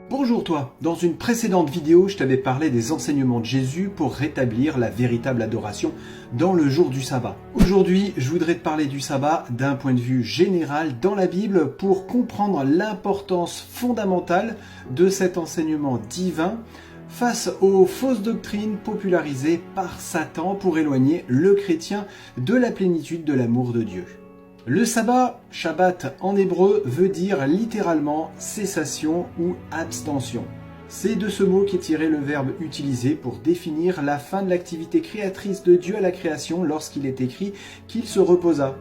Bonjour toi, dans une précédente vidéo, je t'avais parlé des enseignements de Jésus pour rétablir la véritable adoration dans le jour du sabbat. Aujourd'hui, je voudrais te parler du sabbat d'un point de vue général dans la Bible pour comprendre l'importance fondamentale de cet enseignement divin face aux fausses doctrines popularisées par Satan pour éloigner le chrétien de la plénitude de l'amour de Dieu. Le sabbat, Shabbat en hébreu, veut dire littéralement cessation ou abstention. C'est de ce mot qu'est tiré le verbe utilisé pour définir la fin de l'activité créatrice de Dieu à la création lorsqu'il est écrit qu'il se reposa.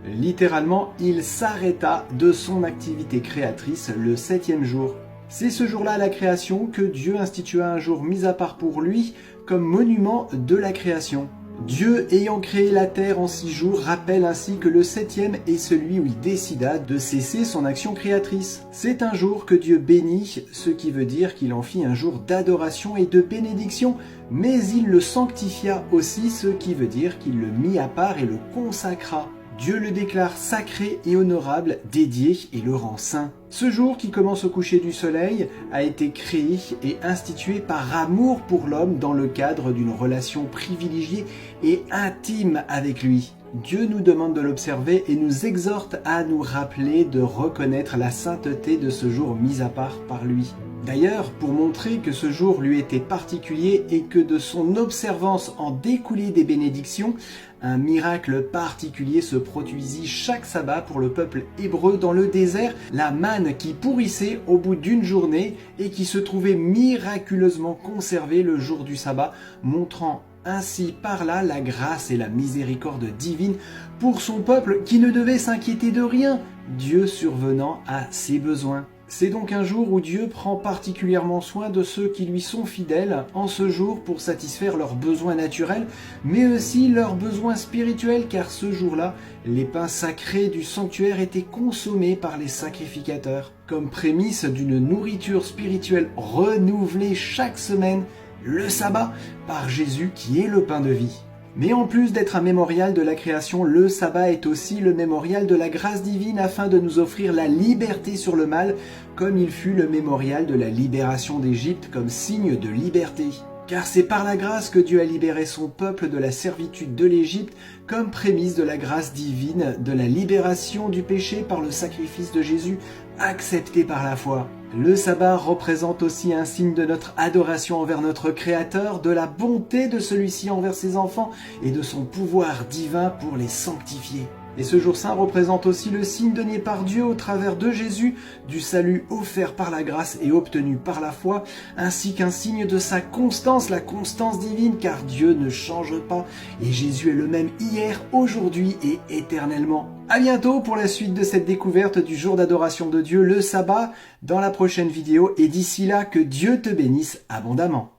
Littéralement, il s'arrêta de son activité créatrice le 7e jour. C'est ce jour-là à la création que Dieu institua un jour mis à part pour lui comme monument de la création. Dieu, ayant créé la terre en 6 jours, rappelle ainsi que le 7e est celui où il décida de cesser son action créatrice. C'est un jour que Dieu bénit, ce qui veut dire qu'il en fit un jour d'adoration et de bénédiction, mais il le sanctifia aussi, ce qui veut dire qu'il le mit à part et le consacra. Dieu le déclare sacré et honorable, dédié et le rend saint. Ce jour qui commence au coucher du soleil a été créé et institué par amour pour l'homme dans le cadre d'une relation privilégiée et intime avec lui. Dieu nous demande de l'observer et nous exhorte à nous rappeler de reconnaître la sainteté de ce jour mis à part par lui. D'ailleurs, pour montrer que ce jour lui était particulier et que de son observance en découlait des bénédictions, un miracle particulier se produisit chaque sabbat pour le peuple hébreu dans le désert, la manne qui pourrissait au bout d'une journée et qui se trouvait miraculeusement conservée le jour du sabbat, montrant ainsi par là la grâce et la miséricorde divine pour son peuple qui ne devait s'inquiéter de rien, Dieu survenant à ses besoins. C'est donc un jour où Dieu prend particulièrement soin de ceux qui lui sont fidèles en ce jour pour satisfaire leurs besoins naturels, mais aussi leurs besoins spirituels, car ce jour-là, les pains sacrés du sanctuaire étaient consommés par les sacrificateurs, comme prémisse d'une nourriture spirituelle renouvelée chaque semaine, le sabbat, par Jésus qui est le pain de vie. Mais en plus d'être un mémorial de la création, le sabbat est aussi le mémorial de la grâce divine afin de nous offrir la liberté sur le mal, comme il fut le mémorial de la libération d'Égypte comme signe de liberté. Car c'est par la grâce que Dieu a libéré son peuple de la servitude de l'Égypte comme prémisse de la grâce divine, de la libération du péché par le sacrifice de Jésus, accepté par la foi. Le sabbat représente aussi un signe de notre adoration envers notre Créateur, de la bonté de celui-ci envers ses enfants et de son pouvoir divin pour les sanctifier. Et ce jour saint représente aussi le signe donné par Dieu au travers de Jésus, du salut offert par la grâce et obtenu par la foi, ainsi qu'un signe de sa constance, la constance divine, car Dieu ne change pas, et Jésus est le même hier, aujourd'hui et éternellement. À bientôt pour la suite de cette découverte du jour d'adoration de Dieu, le sabbat, dans la prochaine vidéo, et d'ici là, que Dieu te bénisse abondamment.